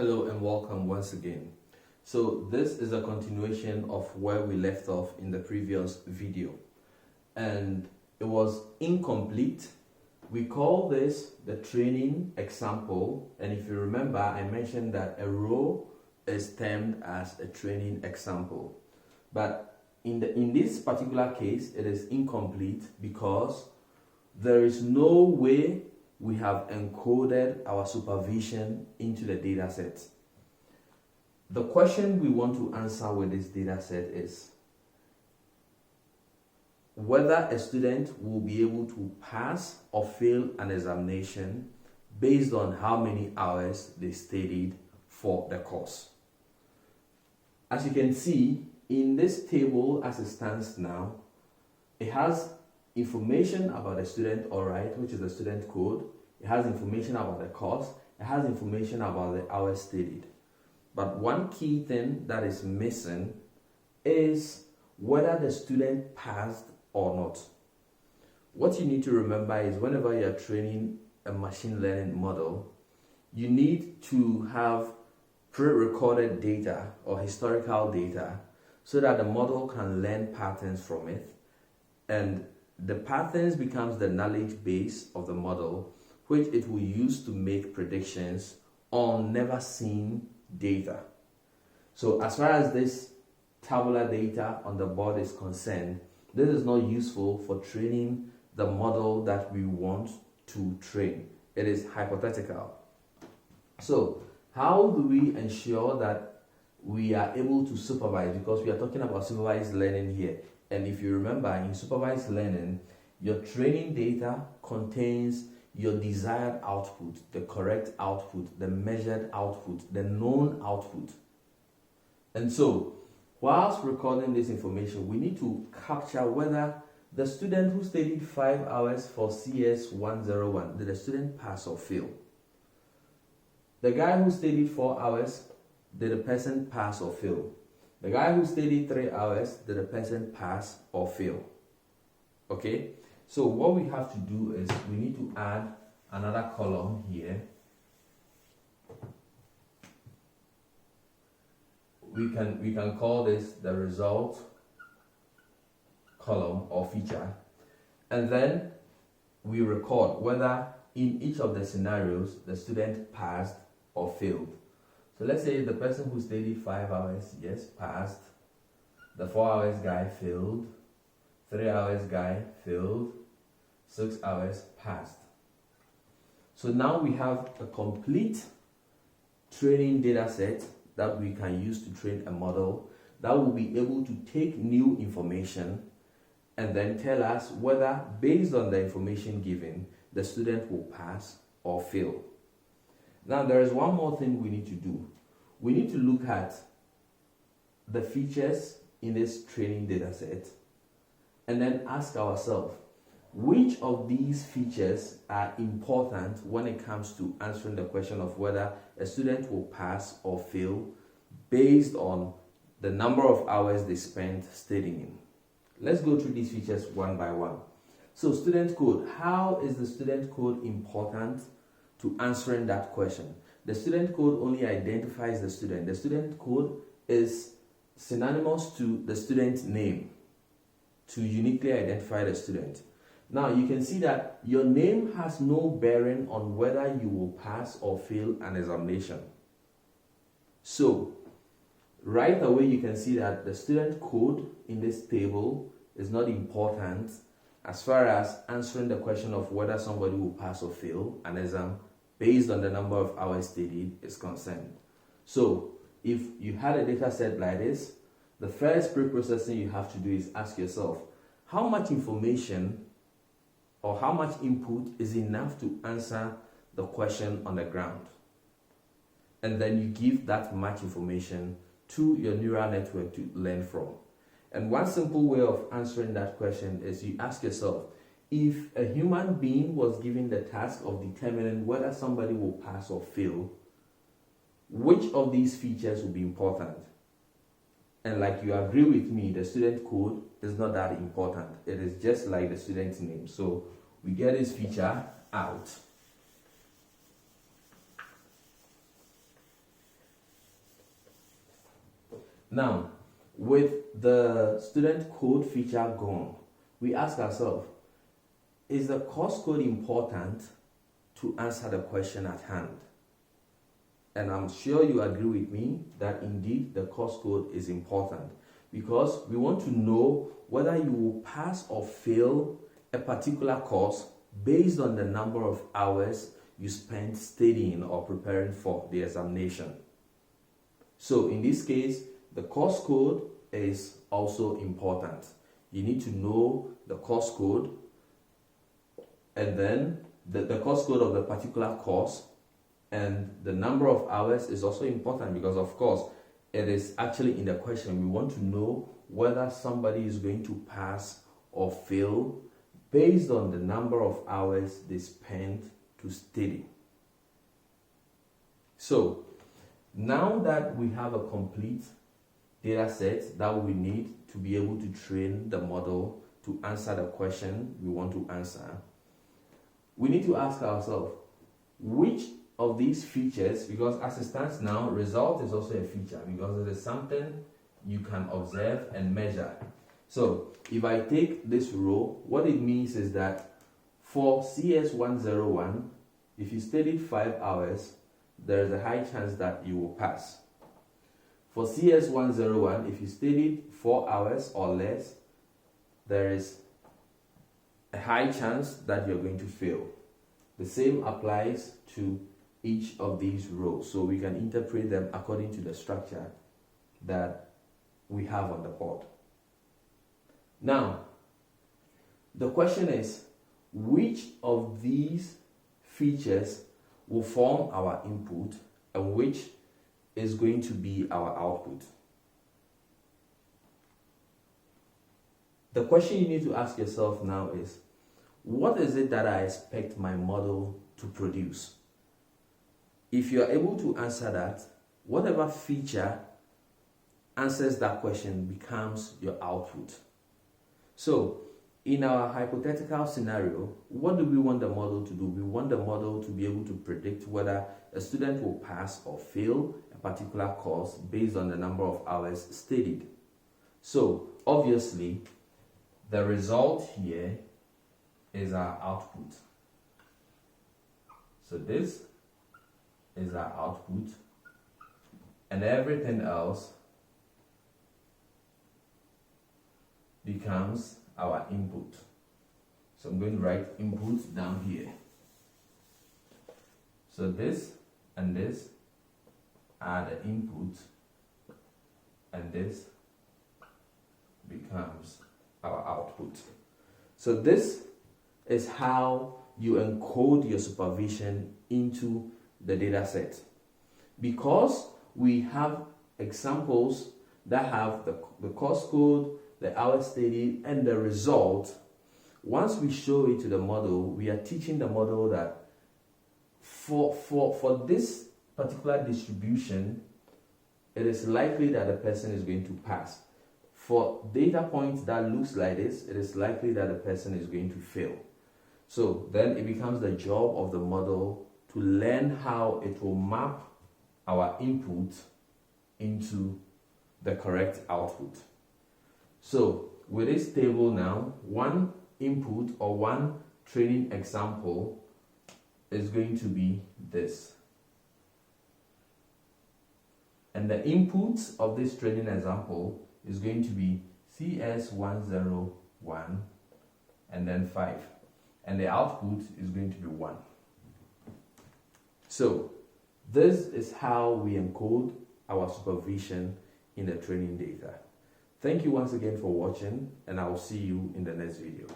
Hello and welcome once again. So this is a continuation of where we left off in the previous video, and it was incomplete. We call this the training example, and if you remember, I mentioned that a row is termed as a training example, but in this particular case it is incomplete because there is no way we have encoded our supervision into the data set. The question we want to answer with this data set is whether a student will be able to pass or fail an examination based on how many hours they studied for the course. As you can see in this table as it stands now, it has information about the student, alright, which is the student code. It has information about the course. It has information about the hours studied. But one key thing that is missing is whether the student passed or not. What you need to remember is whenever you are training a machine learning model, you need to have pre-recorded data or historical data so that the model can learn patterns from it, and the patterns becomes the knowledge base of the model, which it will use to make predictions on never seen data. So as far as this tabular data on the board is concerned, this is not useful for training the model that we want to train. It is hypothetical. So how do we ensure that we are able to supervise? Because we are talking about supervised learning here. And if you remember, in supervised learning, your training data contains your desired output, the correct output, the measured output, the known output. And so, whilst recording this information, we need to capture whether the student who studied 5 hours for CS 101, did the student pass or fail? The guy who studied 4 hours, did the person pass or fail? The guy who studied 3 hours, did the person pass or fail? Okay, so what we have to do is we need to add another column here. We can call this the result column or feature, and then we record whether in each of the scenarios the student passed or failed. So let's say the person who studied 5 hours, yes, passed. The 4 hours guy failed. 3 hours guy failed. 6 hours passed. So now we have a complete training data set that we can use to train a model that will be able to take new information and then tell us whether, based on the information given, the student will pass or fail. Now there is one more thing we need to do. We need to look at the features in this training data set and then ask ourselves, which of these features are important when it comes to answering the question of whether a student will pass or fail based on the number of hours they spent studying. Let's go through these features one by one. So student code, how is the student code important to answering that question? The student code only identifies the student. The student code is synonymous to the student name to uniquely identify the student. Now you can see that your name has no bearing on whether you will pass or fail an examination. So right away you can see that the student code in this table is not important as far as answering the question of whether somebody will pass or fail an exam based on the number of hours studied is concerned. So if you had a data set like this, the first pre-processing you have to do is ask yourself, how much information or how much input is enough to answer the question on the ground? And then you give that much information to your neural network to learn from. And one simple way of answering that question is you ask yourself, if a human being was given the task of determining whether somebody will pass or fail, which of these features will be important? And like you agree with me, the student code is not that important. It is just like the student's name. So we get this feature out. Now, with the student code feature gone, we ask ourselves, is the course code important to answer the question at hand? And I'm sure you agree with me that indeed the course code is important, because we want to know whether you will pass or fail a particular course based on the number of hours you spent studying or preparing for the examination. So in this case, the course code is also important. You need to know the course code, and then the course code of the particular course, and the number of hours is also important, because of course it is actually in the question. We want to know whether somebody is going to pass or fail based on the number of hours they spent to study. So now that we have a complete data set that we need to be able to train the model to answer the question we want to answer, we need to ask ourselves, which of these features, because as it stands now, result is also a feature, because it is something you can observe and measure. So if I take this row, what it means is that for CS101, if you studied 5 hours, there is a high chance that you will pass. For CS101, if you studied 4 hours or less, there is a high chance that you're going to fail. The same applies to each of these rows, so we can interpret them according to the structure that we have on the board. Now, the question is, which of these features will form our input and which is going to be our output? The question you need to ask yourself now is, what is it that I expect my model to produce? If you are able to answer that, whatever feature answers that question becomes your output. So, in our hypothetical scenario, what do we want the model to do? We want the model to be able to predict whether a student will pass or fail a particular course based on the number of hours studied. So, obviously, the result here is our output. So this is our output, and everything else becomes our input. So I'm going to write input down here. So this and this are the input, and this becomes our output. So this is how you encode your supervision into the data set. Because we have examples that have the course code, the hours studied, and the result, once we show it to the model, we are teaching the model that for this particular distribution, it is likely that the person is going to pass. For data points that looks like this, it is likely that the person is going to fail. So then it becomes the job of the model to learn how it will map our input into the correct output. So with this table now, one input or one training example is going to be this. And the input of this training example is going to be CS101 and then 5. And the output is going to be 1. So this is how we encode our supervision in the training data. Thank you once again for watching, and I will see you in the next video.